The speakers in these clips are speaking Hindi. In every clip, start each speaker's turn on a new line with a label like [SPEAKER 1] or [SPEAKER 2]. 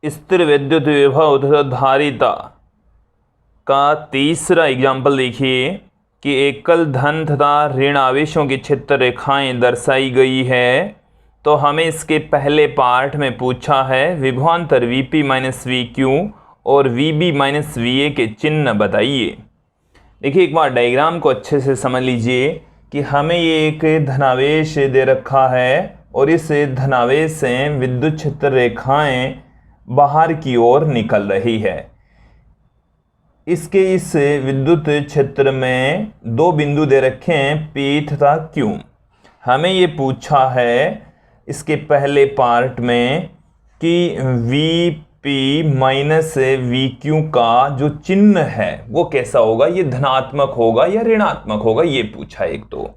[SPEAKER 1] स्थिर विद्युत विभव तथा धारिता का तीसरा एग्जाम्पल देखिए कि एकल धन तथा ऋण आवेशों की क्षेत्र रेखाएं दर्शाई गई है। तो हमें इसके पहले पार्ट में पूछा है विभवांतर Vp माइनस VQ और VB माइनस VA के चिन्ह बताइए। देखिए एक बार डायग्राम को अच्छे से समझ लीजिए कि हमें ये एक धनावेश दे रखा है और इस धनावेश से विद्युत क्षेत्र रेखाएं बाहर की ओर निकल रही है। इसके इस विद्युत क्षेत्र में दो बिंदु दे रखे हैं P तथा Q। हमें ये पूछा है इसके पहले पार्ट में कि Vp माइनस VQ का जो चिन्ह है वो कैसा होगा, ये धनात्मक होगा या ऋणात्मक होगा, ये पूछा है एक तो।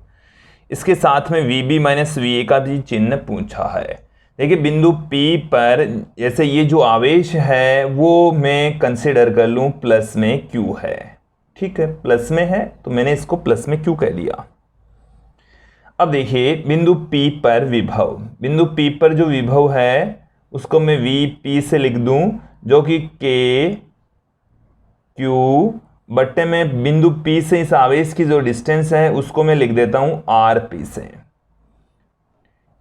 [SPEAKER 1] इसके साथ में VB माइनस VA का भी चिन्ह पूछा है। देखिए बिंदु P पर जैसे ये जो आवेश है वो मैं कंसिडर कर लूँ प्लस में Q है, ठीक है, प्लस में है तो मैंने इसको प्लस में Q कह दिया। अब देखिए बिंदु P पर विभव, बिंदु P पर जो विभव है उसको मैं VP से लिख दूं जो कि KQ बट्टे में बिंदु P से इस आवेश की जो डिस्टेंस है उसको मैं लिख देता हूं RP से।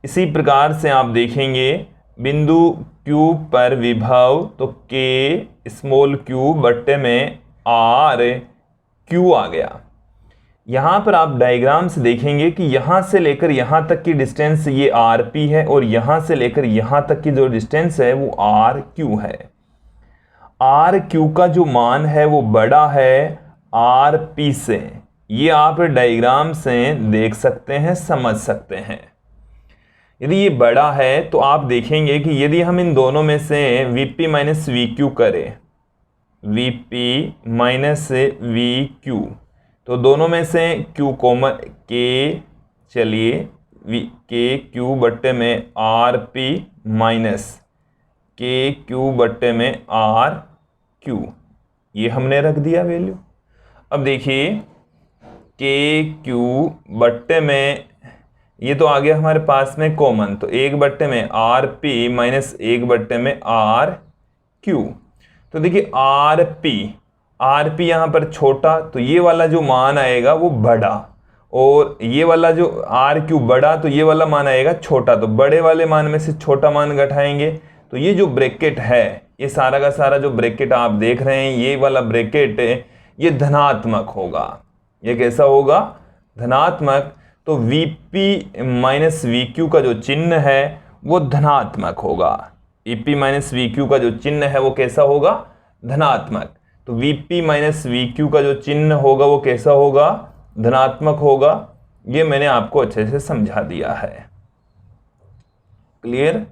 [SPEAKER 1] इसी प्रकार से आप देखेंगे बिंदु Q पर विभव तो K स्मॉल q बट्टे में RQ आ गया। यहाँ पर आप डायग्राम से देखेंगे कि यहाँ से लेकर यहाँ तक की डिस्टेंस ये RP है और यहाँ से लेकर यहाँ तक की जो डिस्टेंस है वो RQ है। RQ का जो मान है वो बड़ा है RP से, ये आप डायग्राम से देख सकते हैं, समझ सकते हैं। यदि ये बड़ा है तो आप देखेंगे कि यदि हम इन दोनों में से Vp माइनस VQ करें, Vp माइनस VQ, तो दोनों में से Q कॉमन K, चलिए KQ बट्टे में RP माइनस KQ बट्टे में RQ, ये हमने रख दिया वैल्यू। अब देखिए KQ बट्टे में ये तो आ गया हमारे पास में कॉमन, तो 1 बट्टे में RP माइनस 1 बट्टे में RQ। तो देखिए RP यहाँ पर छोटा, तो ये वाला जो मान आएगा वो बड़ा, और ये वाला जो RQ बड़ा तो ये वाला मान आएगा छोटा। तो बड़े वाले मान में से छोटा मान घटाएंगे तो ये जो ब्रैकेट है, ये सारा का सारा जो ब्रैकेट आप देख रहे हैं, ये वाला ब्रैकेट ये धनात्मक होगा। ये कैसा होगा? धनात्मक। तो Vp माइनस VQ का जो चिन्ह है वो धनात्मक होगा। Vp माइनस VQ का जो चिन्ह है वो कैसा होगा? धनात्मक। तो Vp माइनस VQ का जो चिन्ह होगा वो कैसा होगा? धनात्मक होगा। ये मैंने आपको अच्छे से समझा दिया है। क्लियर?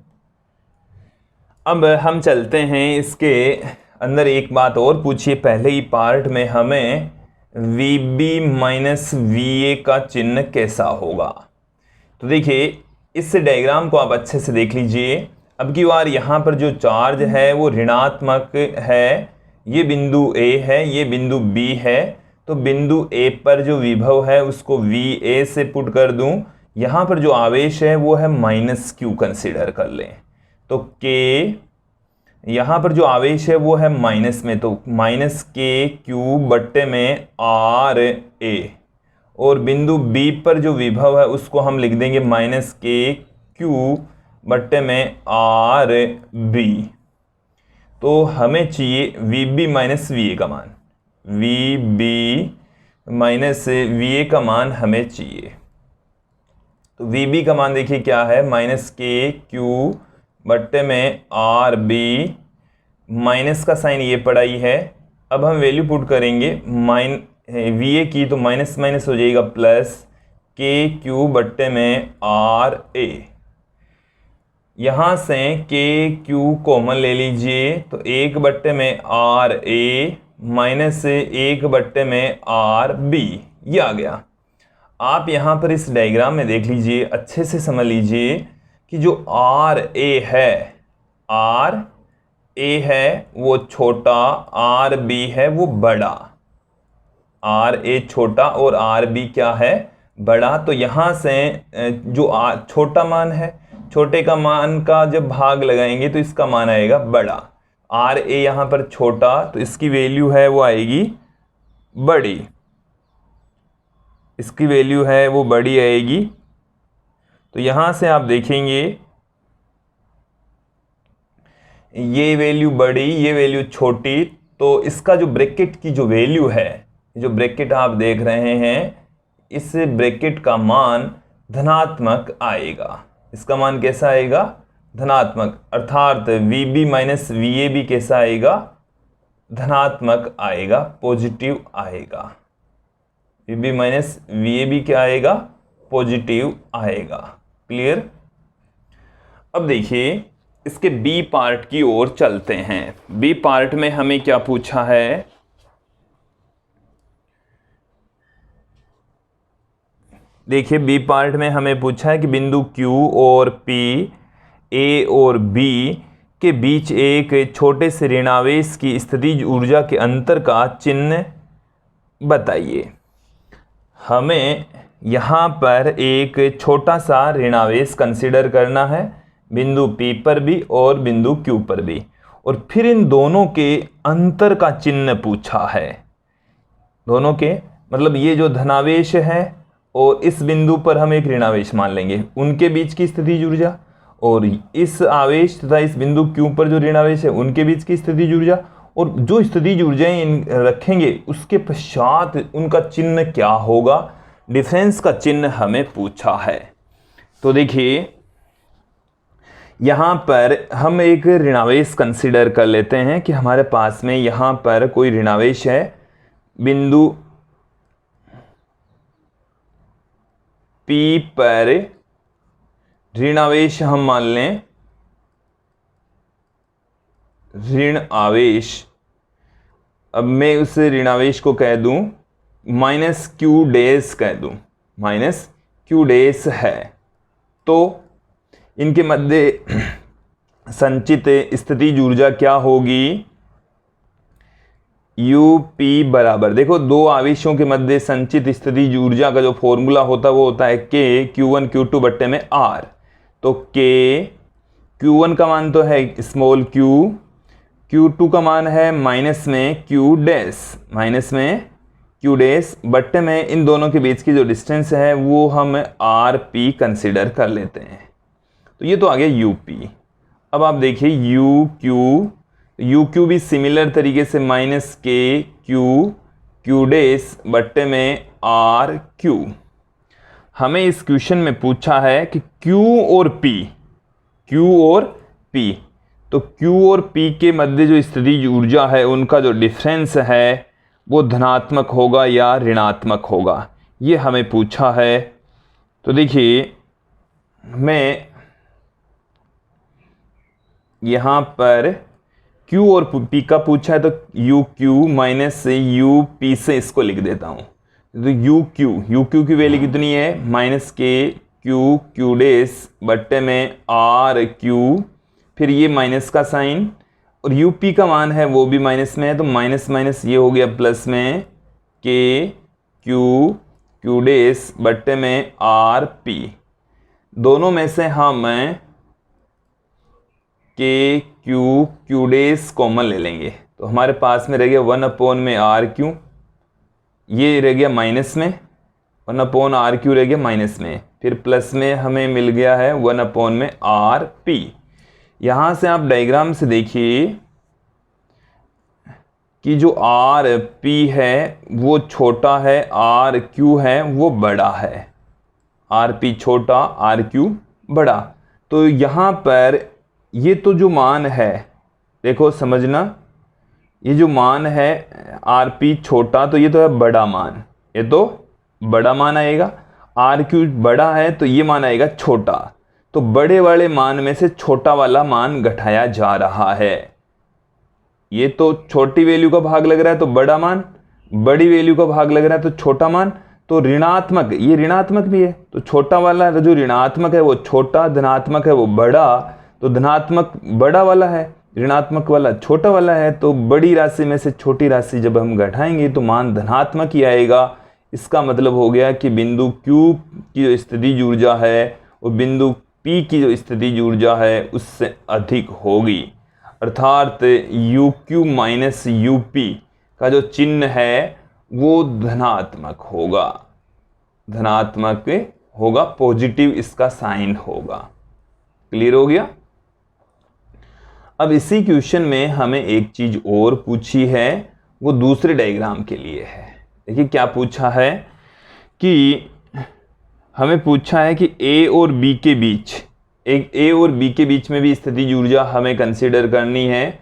[SPEAKER 1] अब हम चलते हैं इसके अंदर। एक बात और पूछिए, पहले ही पार्ट में हमें Vb माइनस VA का चिन्ह कैसा होगा। तो देखिए इस डायग्राम को आप अच्छे से देख लीजिए। अब की बार यहाँ पर जो चार्ज है वो ऋणात्मक है, ये बिंदु A है, ये बिंदु B है। तो बिंदु A पर जो विभव है उसको VA से पुट कर दूं। यहाँ पर जो आवेश है वो है माइनस Q कंसिडर कर लें। तो K, यहाँ पर जो आवेश है वो है माइनस में, तो माइनस KQ बट्टे में RA, और बिंदु B पर जो विभव है उसको हम लिख देंगे माइनस KQ बट्टे में RB। तो हमें चाहिए Vb माइनस VA का मान, Vb माइनस VA का मान हमें चाहिए। तो Vb का मान देखिए क्या है, माइनस KQ बट्टे में RB, माइनस का साइन ये पड़ा ही है। अब हम वैल्यू पुट करेंगे VA की, तो माइनस माइनस हो जाएगा प्लस KQ बट्टे में RA। यहाँ से KQ कॉमन ले लीजिए, तो 1 बट्टे में RA माइनस 1 बट्टे में RB, ये आ गया। आप यहाँ पर इस डायग्राम में देख लीजिए, अच्छे से समझ लीजिए कि जो RA है वो छोटा, RB है वो बड़ा। RA छोटा और RB क्या है? बड़ा। तो यहाँ से जो छोटा मान है, छोटे का मान का जब भाग लगाएंगे तो इसका मान आएगा बड़ा। आर ए यहाँ पर छोटा, तो इसकी वैल्यू है वो आएगी बड़ी, इसकी वैल्यू है वो बड़ी आएगी। तो यहाँ से आप देखेंगे ये वैल्यू बड़ी, ये वैल्यू छोटी, तो इसका जो ब्रैकेट की जो वैल्यू है, जो ब्रैकेट आप देख रहे हैं, इस ब्रैकेट का मान धनात्मक आएगा। इसका मान कैसा आएगा? धनात्मक, अर्थात VB माइनस VAB कैसा आएगा? धनात्मक आएगा, पॉजिटिव आएगा। VB माइनस VAB क्या आएगा? पॉजिटिव आएगा। क्लियर? अब देखिए इसके बी पार्ट की ओर चलते हैं। बी पार्ट में हमें क्या पूछा है? देखिए बी पार्ट में हमें पूछा है कि बिंदु Q और P, A और B के बीच एक छोटे से ऋणावेश की स्थितिज ऊर्जा के अंतर का चिन्ह बताइए। हमें यहाँ पर एक छोटा सा ऋणावेश कंसीडर करना है, बिंदु P पर भी और बिंदु Q पर भी, और फिर इन दोनों के अंतर का चिन्ह पूछा है। दोनों के मतलब ये जो धनावेश है और इस बिंदु पर हम एक ऋणावेश मान लेंगे, उनके बीच की स्थितिज ऊर्जा, और इस आवेश तथा इस बिंदु Q पर जो ऋणावेश है उनके बीच की स्थितिज ऊर्जा, और जो स्थितिज ऊर्जाएं रखेंगे उसके पश्चात उनका चिन्ह क्या होगा, डिफरेंस का चिन्ह हमें पूछा है। तो देखिए यहाँ पर हम एक ऋणावेश कंसीडर कर लेते हैं कि हमारे पास में यहाँ पर कोई ऋणावेश है, बिंदु P पर ऋणावेश हम मान लें, ऋण आवेश। अब मैं उस ऋणावेश को कह दूं -Q डैश कह दूं, -Q डैश है, तो इनके मध्य संचित स्थितिज ऊर्जा क्या होगी? UP बराबर, देखो दो आवेशों के मध्य संचित स्थितिज ऊर्जा का जो फॉर्मूला होता है वो होता है K Q1 Q2 बट्टे में R। तो K Q1 का मान तो है स्मॉल q, Q2 का मान है माइनस में Q डैश बट्टे में इन दोनों के बीच की जो डिस्टेंस है वो हम RP कंसिडर कर लेते हैं। तो ये तो आ गया UP। अब आप देखिए UQ भी सिमिलर तरीके से -K Q डैश बट्टे में RQ। हमें इस क्वेश्चन में पूछा है कि Q और P, तो Q और P के मध्य जो स्थितिज ऊर्जा है उनका जो डिफरेंस है वो धनात्मक होगा या ऋणात्मक होगा, ये हमें पूछा है। तो देखिए मैं यहाँ पर Q और P का पूछा है तो UQ माइनस UP से इसको लिख देता हूँ। तो UQ की वैल्यू कितनी है? -K Q डैश बट्टे में RQ, फिर ये माइनस का साइन, और UP का मान है वो भी माइनस में है, तो माइनस माइनस ये हो गया प्लस में K Q डैश बट्टे में RP। दोनों में से हम K Q डैश कॉमन ले लेंगे, तो हमारे पास में रह गया 1/RQ, ये रह गया माइनस में, 1/RQ रह गया माइनस में, फिर प्लस में हमें मिल गया है 1/RP। यहाँ से आप डायग्राम से देखिए कि जो RP है वो छोटा है, RQ है वो बड़ा है, RP छोटा RQ बड़ा। तो यहाँ पर ये तो जो मान है, देखो समझना, ये जो मान है RP छोटा, तो ये तो है बड़ा मान, ये तो बड़ा मान आएगा। RQ बड़ा है तो ये मान आएगा छोटा, तो बड़े वाले मान में से छोटा वाला मान घटाया जा रहा है। ये तो छोटी वैल्यू का भाग लग रहा है तो बड़ा मान, बड़ी वैल्यू का भाग लग रहा है तो छोटा मान, तो ऋणात्मक, ये ऋणात्मक भी है, तो छोटा वाला जो ऋणात्मक है वो छोटा, धनात्मक है वो बड़ा, तो धनात्मक बड़ा वाला है, ऋणात्मक वाला छोटा वाला है, तो बड़ी राशि में से छोटी राशि जब हम घटाएंगे तो मान धनात्मक ही आएगा। इसका मतलब हो गया कि बिंदु Q की जो स्थितिज ऊर्जा है वो बिंदु P की जो स्थितिज ऊर्जा है उससे अधिक होगी। अर्थात you Q minus U P का जो चिन्ह है वो धनात्मक होगा, धनात्मक होगा, पॉजिटिव इसका साइन होगा। क्लियर हो गया। अब इसी क्वेश्चन में हमें एक चीज और पूछी है, वो दूसरे डायग्राम के लिए है। देखिए क्या पूछा है कि हमें पूछा है कि ए और बी के बीच, एक ए और बी के बीच में भी स्थितिज ऊर्जा हमें कंसीडर करनी है।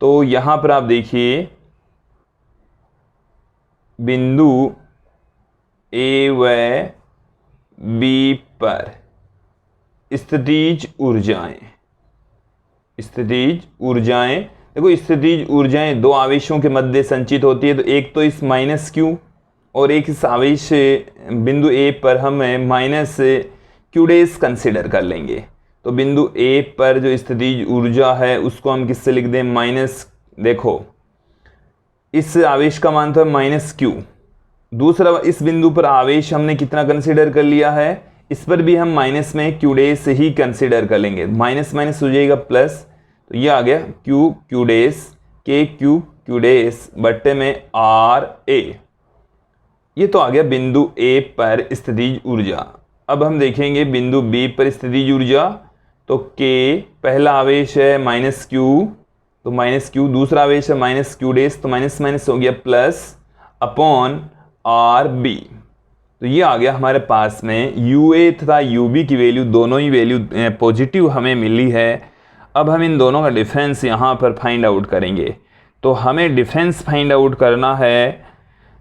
[SPEAKER 1] तो यहां पर आप देखिए बिंदु ए व बी पर स्थितिज ऊर्जाएं, स्थितिज ऊर्जाएं, देखो स्थितिज ऊर्जाएं दो आवेशों के मध्य संचित होती है। तो एक तो इस माइनस क्यू और एक इस आवेश बिंदु ए पर हम माइनस क्यू डेज कंसिडर कर लेंगे। तो बिंदु ए पर जो स्थितिज ऊर्जा है उसको हम किससे लिख दें, माइनस, देखो इस आवेश का मान था माइनस क्यू, दूसरा इस बिंदु पर आवेश हमने कितना कंसिडर कर लिया है, इस पर भी हम माइनस में क्यू डेज ही कंसिडर कर लेंगे। माइनस माइनस हो जाएगा प्लस, तो ये आ गया क्यू क्यू डेज के क्यू क्यू डेज बट्टे में आर ए। ये तो आ गया बिंदु ए पर स्थितिज ऊर्जा। अब हम देखेंगे बिंदु बी पर स्थितिज ऊर्जा। तो के पहला आवेश है माइनस क्यू, तो माइनस क्यू, दूसरा आवेश है माइनस क्यू डेज, तो माइनस माइनस हो गया प्लस अपॉन आर बी। तो ये आ गया हमारे पास में यू ए तथा यू बी की वैल्यू, दोनों ही वैल्यू पॉजिटिव हमें मिली है। अब हम इन दोनों का डिफरेंस यहाँ पर फाइंड आउट करेंगे। तो हमें डिफरेंस फाइंड आउट करना है।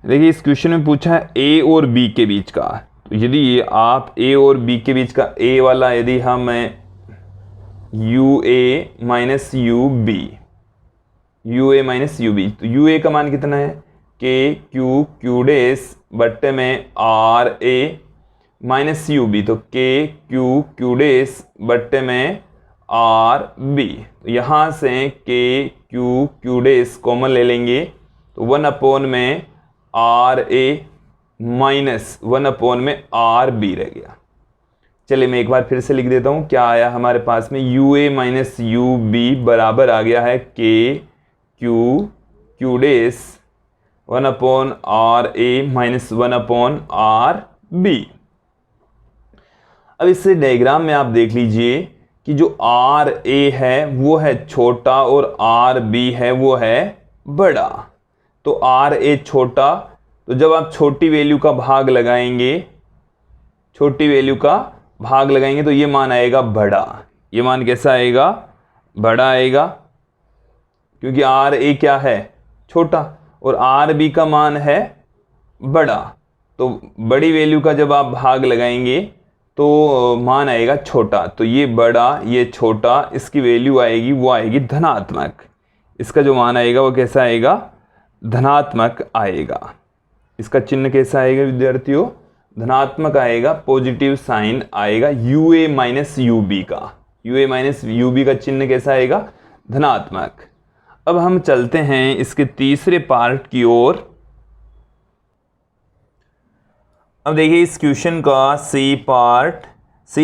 [SPEAKER 1] देखिए इस क्वेश्चन में पूछा है ए और बी के बीच का। तो यदि आप ए और बी के बीच का ए वाला यदि हम U A minus U B, U A minus U B, तो यू ए का मान कितना है, के क्यू क्यू डेस बट्टे में R A minus U B, तो के क्यू क्यू डेस बट्टे में आर बी। यहाँ से के क्यू क्यू डेस कॉमन ले लेंगे, तो 1 अपॉन में आर ए माइनस 1 अपॉन में आर बी रह गया। चलिए मैं एक बार फिर से लिख देता हूँ, क्या आया हमारे पास में, U A minus U B बराबर आ गया है के क्यू क्यू डेस 1 upon R A minus 1 upon R B. अब इस डायग्राम में आप देख लीजिए कि जो आर ए है वो है छोटा और आर बी है वो है बड़ा। तो आर ए छोटा, तो जब आप छोटी वैल्यू का भाग लगाएंगे, छोटी वैल्यू का भाग लगाएंगे तो ये मान आएगा बड़ा। ये मान कैसा आएगा, बड़ा आएगा, क्योंकि आर ए क्या है, छोटा, और आर बी का मान है बड़ा। तो बड़ी वैल्यू का जब आप भाग लगाएंगे तो मान आएगा छोटा। तो ये बड़ा ये छोटा, इसकी वैल्यू आएगी वो आएगी धनात्मक। इसका जो मान आएगा वो कैसा आएगा, धनात्मक आएगा। इसका चिन्ह कैसा आएगा विद्यार्थियों, धनात्मक आएगा, पॉजिटिव साइन आएगा U A minus U B का। U A minus U B का चिन्ह कैसा आएगा, धनात्मक। अब हम चलते हैं इसके तीसरे पार्ट की ओर। अब देखिए इस क्वेश्चन का सी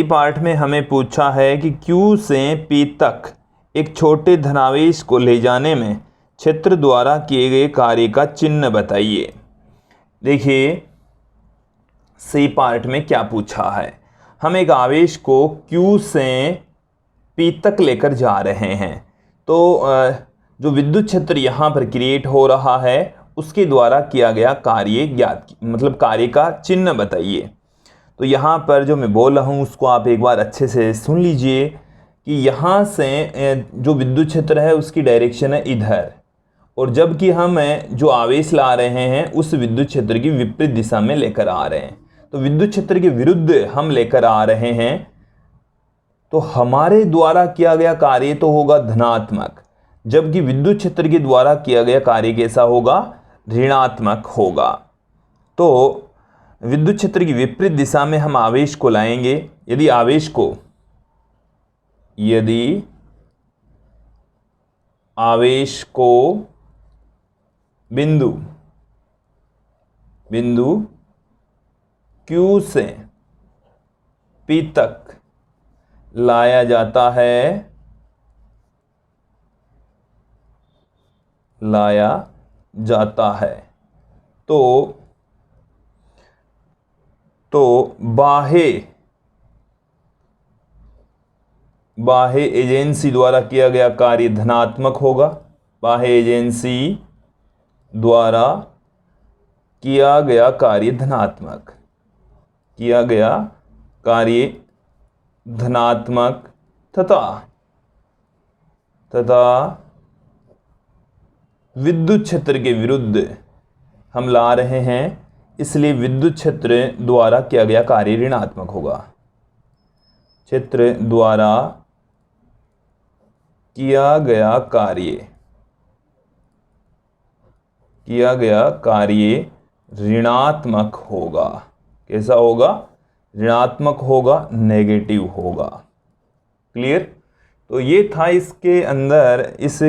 [SPEAKER 1] पार्ट में हमें पूछा है कि Q से P तक एक छोटे धनावेश को ले जाने में क्षेत्र द्वारा किए गए कार्य का चिन्ह बताइए। देखिए सी पार्ट में क्या पूछा है, हम एक आवेश को Q से P तक लेकर जा रहे हैं। तो जो विद्युत क्षेत्र यहाँ पर क्रिएट हो रहा है उसके द्वारा किया गया कार्य ज्ञात, मतलब कार्य का चिन्ह बताइए। तो यहाँ पर जो मैं बोल रहा हूँ उसको आप एक बार अच्छे से सुन लीजिए कि यहाँ से जो विद्युत क्षेत्र है उसकी डायरेक्शन है इधर, और जबकि हम जो आवेश ला रहे हैं उस विद्युत क्षेत्र की विपरीत दिशा में लेकर आ रहे हैं। तो विद्युत क्षेत्र के विरुद्ध हम लेकर आ रहे हैं, तो हमारे द्वारा किया गया कार्य तो होगा धनात्मक, जबकि विद्युत क्षेत्र के द्वारा किया गया कार्य कैसा होगा, ऋणात्मक होगा। तो विद्युत क्षेत्र की विपरीत दिशा में हम आवेश को लाएंगे। यदि आवेश को बिंदु Q से P तक लाया जाता है लाया जाता है। तो बाह्य एजेंसी द्वारा किया गया कार्य धनात्मक होगा। बाह्य एजेंसी द्वारा किया गया कार्य धनात्मक, किया गया कार्य धनात्मक तथा विद्युत क्षेत्र के विरुद्ध हम ला रहे हैं, इसलिए विद्युत क्षेत्र द्वारा किया गया कार्य ऋणात्मक होगा। क्षेत्र द्वारा किया गया कार्य ऋणात्मक होगा। कैसा होगा? ऋणात्मक होगा, नेगेटिव होगा। क्लियर? तो ये था इसके अंदर इस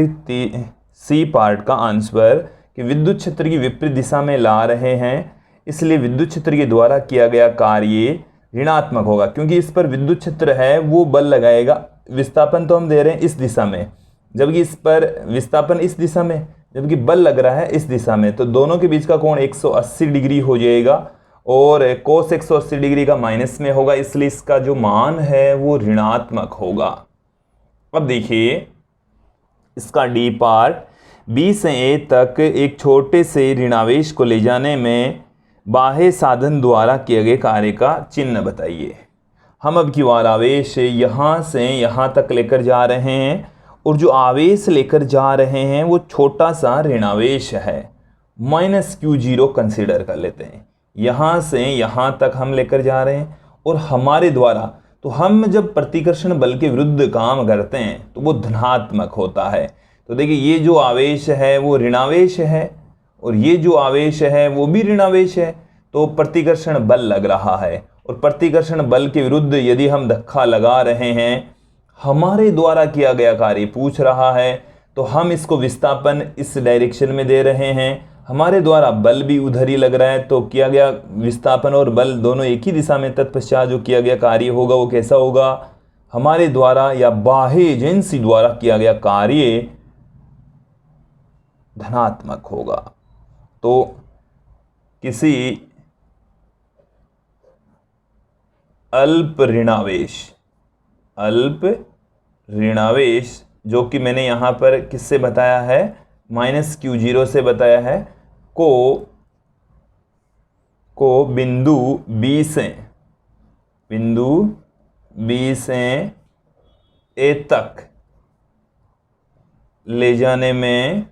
[SPEAKER 1] सी पार्ट का आंसर कि विद्युत क्षेत्र की विपरीत दिशा में ला रहे हैं, इसलिए विद्युत क्षेत्र के द्वारा किया गया कार्य ऋणात्मक होगा, क्योंकि इस पर विद्युत क्षेत्र है वो बल लगाएगा। विस्थापन तो हम दे रहे हैं इस दिशा में, जबकि इस पर विस्थापन इस दिशा में, जबकि बल लग रहा है इस दिशा में, तो दोनों के बीच का कोण 180 डिग्री हो जाएगा और कोस 180 डिग्री का माइनस में होगा, इसलिए इसका जो मान है वो ऋणात्मक होगा। अब देखिए इसका डी पार्ट, बी से ए तक एक छोटे से ऋणावेश को ले जाने में बाह्य साधन द्वारा किए गए कार्य का चिन्ह बताइए। हम अब की बार आवेश यहाँ से यहाँ तक लेकर जा रहे हैं और जो आवेश लेकर जा रहे हैं वो छोटा सा ऋणावेश है, -Q0 कंसीडर कर लेते हैं। यहाँ से यहाँ तक हम लेकर जा रहे हैं और हमारे द्वारा, तो हम जब प्रतिकर्षण बल के विरुद्ध काम करते हैं तो वो धनात्मक होता है। तो देखिए ये जो आवेश है वो ऋणावेश है और ये जो आवेश है वो भी ऋणावेश है, तो प्रतिकर्षण बल लग रहा है और प्रतिकर्षण बल के विरुद्ध यदि हम धक्का लगा रहे हैं, हमारे द्वारा किया गया कार्य पूछ रहा है, तो हम इसको विस्थापन इस डायरेक्शन में दे रहे हैं, हमारे द्वारा बल भी उधर ही लग रहा है, तो किया गया विस्थापन और बल दोनों एक ही दिशा में, तत्पश्चात जो किया गया कार्य होगा वो कैसा होगा? हमारे द्वारा या बाह्य एजेंसी द्वारा किया गया कार्य धनात्मक होगा। तो किसी अल्प ऋणावेश जो कि मैंने यहाँ पर किससे बताया है, -Q0 से बताया है, को बिंदु B से A तक ले जाने में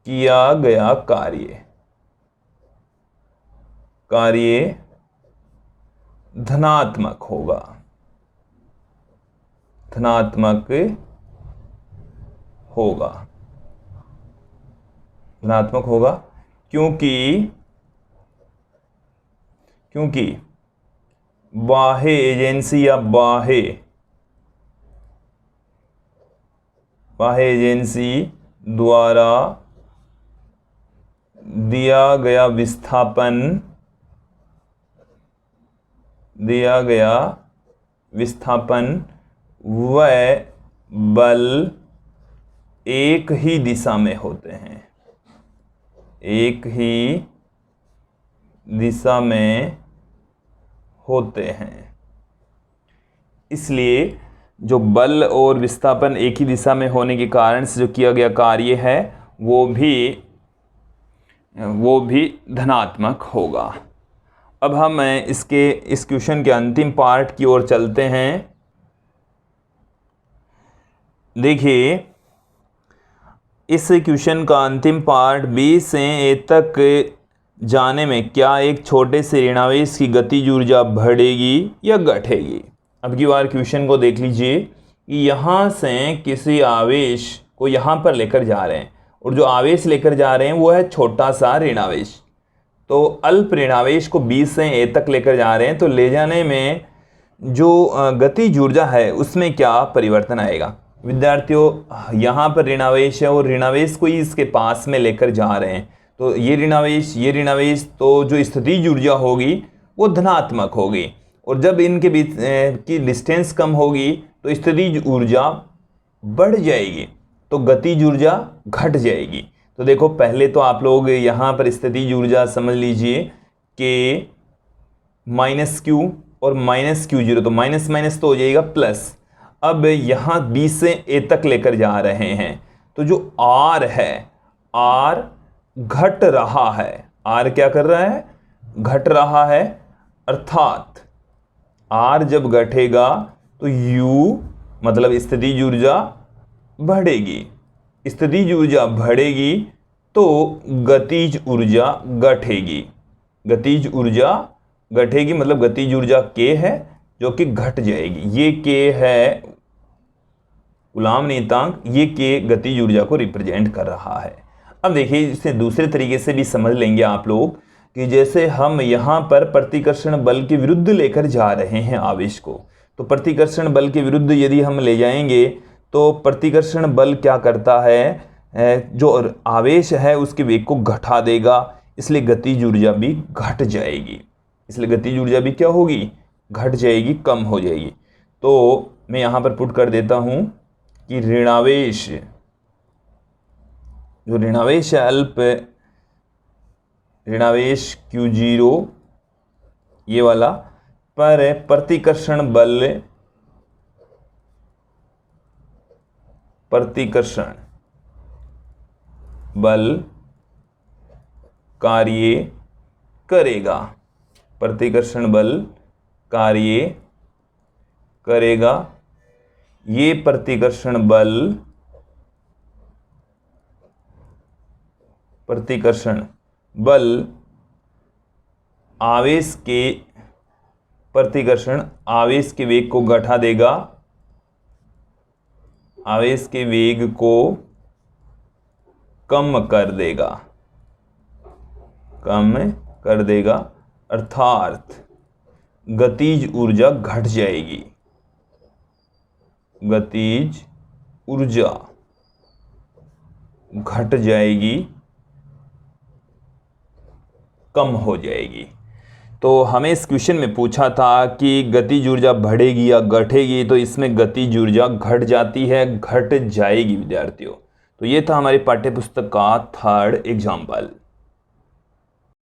[SPEAKER 1] किया गया कार्य धनात्मक होगा, धनात्मक होगा क्योंकि बाह्य एजेंसी या बाह्य एजेंसी द्वारा दिया गया विस्थापन वह बल एक ही दिशा में होते हैं, एक ही दिशा में होते हैं। इसलिए जो बल और विस्थापन एक ही दिशा में होने के कारण से जो किया गया कार्य है वो भी धनात्मक होगा। अब हम इस क्वेश्चन के अंतिम पार्ट की ओर चलते हैं। देखिए इस क्वेश्चन का अंतिम पार्ट, बी से ए तक जाने में क्या एक छोटे से ऋणावेश की गतिज ऊर्जा बढ़ेगी या घटेगी। अब की बार क्वेश्चन को देख लीजिए कि यहाँ से किसी आवेश को यहाँ पर लेकर जा रहे हैं और जो आवेश लेकर जा रहे हैं वो है छोटा सा ऋणावेश। तो अल्प ऋणावेश को बी से ए तक लेकर जा रहे हैं, तो ले जाने में जो गतिज ऊर्जा है उसमें क्या परिवर्तन आएगा। विद्यार्थियों यहाँ पर ऋणावेश है और ऋणावेश को ही इसके पास में लेकर जा रहे हैं, तो ये ऋणावेश, तो जो स्थितिज ऊर्जा होगी वो धनात्मक होगी और जब इनके बीच की डिस्टेंस कम होगी तो स्थितिज ऊर्जा बढ़ जाएगी तो गतिज ऊर्जा घट जाएगी। तो देखो पहले तो आप लोग यहाँ पर स्थितिज ऊर्जा समझ लीजिए कि माइनस क्यू और माइनस क्यू जीरो, तो माइनस माइनस तो हो जाएगा प्लस। अब यहाँ बी से ए तक लेकर जा रहे हैं तो जो आर है, आर घट रहा है। आर क्या कर रहा है? घट रहा है। अर्थात आर जब घटेगा तो यू मतलब स्थितिज ऊर्जा बढ़ेगी। स्थितिज ऊर्जा बढ़ेगी तो गतिज ऊर्जा घटेगी। गतिज ऊर्जा घटेगी मतलब गतिज ऊर्जा के है जो कि घट जाएगी। ये के है कूलाम नियतांक, ये के गतिज ऊर्जा को रिप्रेजेंट कर रहा है। अब देखिए इसे दूसरे तरीके से भी समझ लेंगे आप लोग कि जैसे हम यहाँ पर प्रतिकर्षण बल के विरुद्ध लेकर जा रहे हैं आवेश को, तो प्रतिकर्षण बल के विरुद्ध यदि हम ले जाएंगे तो प्रतिकर्षण बल क्या करता है, जो आवेश है उसके वेग को घटा देगा, इसलिए गतिज ऊर्जा भी घट जाएगी। इसलिए गतिज ऊर्जा भी क्या होगी? घट जाएगी, कम हो जाएगी। तो मैं यहाँ पर पुट कर देता हूँ कि ऋणावेश, जो ऋणावेश है अल्प ऋणावेश Q0 ये वाला पर प्रतिकर्षण बल कार्य करेगा। प्रतिकर्षण बल कार्य करेगा। ये प्रतिकर्षण बल आवेश के वेग को घटा देगा, आवेश के वेग को कम कर देगा, अर्थात गतिज ऊर्जा घट जाएगी। गतिज ऊर्जा घट जाएगी, कम हो जाएगी। तो हमें इस क्वेश्चन में पूछा था कि गतिज ऊर्जा बढ़ेगी या घटेगी, तो इसमें गतिज ऊर्जा घट जाती है, घट जाएगी विद्यार्थियों। तो ये था हमारी पाठ्यपुस्तक का 3rd एग्जाम्पल।